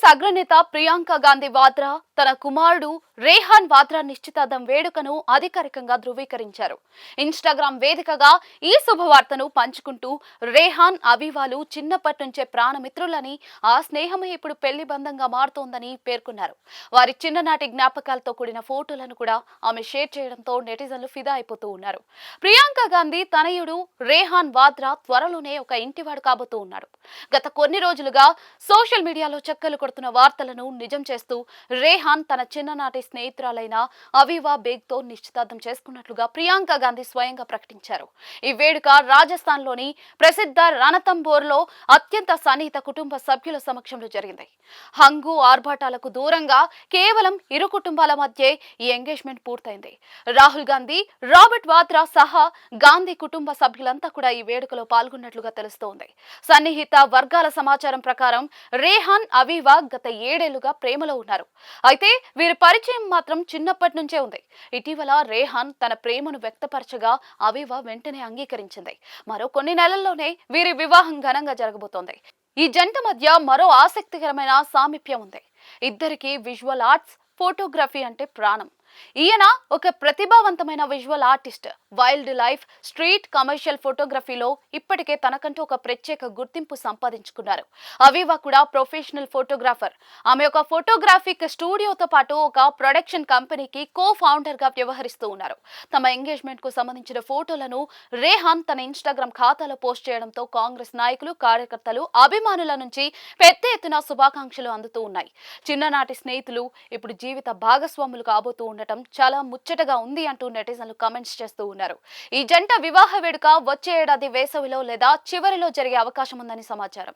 అగ్రనేత ప్రియాంక గాంధీ వాద్రా తన కుమారుడు రేహాన్ వాద్రా నిశ్చితార్థం వేడుకను అధికారికంగా ధృవీకరించారు. ఇన్‌స్టాగ్రామ్ వేదికగా ఈ శుభవార్తను పంచుకుంటూ రేహాన్, అవివాలు చిన్నప్పటి నుంచే ప్రాణమిత్రులని, ఆ స్నేహమే ఇప్పుడు పెళ్లి బంధంగా మారుతోందని పేర్కొన్నారు. వారి చిన్ననాటి జ్ఞాపకాలతో కూడిన ఫోటోలను కూడా ఆమె షేర్ చేయడంతో నెటిజన్లు ఫిదా అయిపోతూ ఉన్నారు. ప్రియాంక గాంధీ తనయుడు రేహాన్ వాద్రా త్వరలోనే ఒక ఇంటివాడు కాబోతూ ఉన్నాడు. గత కొన్ని రోజులుగా సోషల్ మీడియాలో చక్కర్లు కొడుతున్న వార్తలను నిజం చేస్తూ రేహాన్ తన చిన్ననాటి స్నేహితురాలైన అవీవా బేగ్ తో నిశ్చితార్థం చేసుకున్నట్లుగా ప్రియాంక గాంధీ స్వయంగా ప్రకటించారు. ఈ వేడుక రాజస్థాన్లోని ప్రసిద్ధ రణతంబోర్లో అత్యంత సన్నిహిత కుటుంబ సభ్యుల సమక్షంలో జరిగింది. హంగు ఆర్భాటాలకు దూరంగా కేవలం ఇరు కుటుంబాల మధ్య ఈ ఎంగేజ్మెంట్ పూర్తయింది. రాహుల్ గాంధీ, రాబర్ట్ వాద్రా సహా గాంధీ కుటుంబ సభ్యులంతా కూడా ఈ వేడుకలో పాల్గొన్నట్లుగా తెలుస్తోంది. సన్నిహిత వర్గాల సమాచారం ప్రకారం రేహాన్, అవీవా గత 7 ఏళ్లుగా ప్రేమలో ఉన్నారు. అయితే వీరి పరిచయం మాత్రం చిన్నప్పటి నుంచే ఉంది. ఇటీవల రేహాన్ తన ప్రేమను వ్యక్తపరచగా అవీవా వెంటనే అంగీకరించింది. మరో కొన్ని నెలల్లోనే వీరి వివాహం ఘనంగా జరగబోతోంది. ఈ జంట మధ్య మరో ఆసక్తికరమైన సామీప్యం ఉంది. ఇద్దరికి విజువల్ ఆర్ట్స్, ఫోటోగ్రఫీ అంటే ప్రాణం. ఈయన ఒక ప్రతిభావంతమైన visual artist. Wildlife, street, commercial ఫోటోగ్రఫీలో ఇప్పటికే తనకంటూ ఒక ప్రత్యేక గుర్తింపు సంపాదించుకున్నారు. అవీవా కూడా ప్రొఫెషనల్ ఫోటోగ్రాఫర్. ఆమె ఒక ఫోటోగ్రాఫిక్ స్టూడియోతో పాటు ఒక ప్రొడక్షన్ కంపెనీకి కో-ఫౌండర్ గా వ్యవహరిస్తూ ఉన్నారు. తమ ఎంగేజ్మెంట్ కు సంబంధించిన ఫోటోలను రేహాన్ తన ఇన్‌స్టాగ్రామ్ ఖాతాలో పోస్ట్ చేయడంతో కాంగ్రెస్ నాయకులు, కార్యకర్తలు, అభిమానుల నుంచి పెద్ద ఎత్తున శుభాకాంక్షలు అందుతూ ఉన్నాయి. చిన్ననాటి స్నేహితులు ఇప్పుడు జీవిత భాగస్వాములు కాబోతూ ఉండటం చాలా ముచ్చటగా ఉంది అంటూ నెటిజన్లు కామెంట్స్ చేస్తూ ఉన్నారు. ఈ జంట వివాహ వేడుక వచ్చే ఏడాది వేసవిలో లేదా చివరిలో జరిగే అవకాశం ఉందని సమాచారం.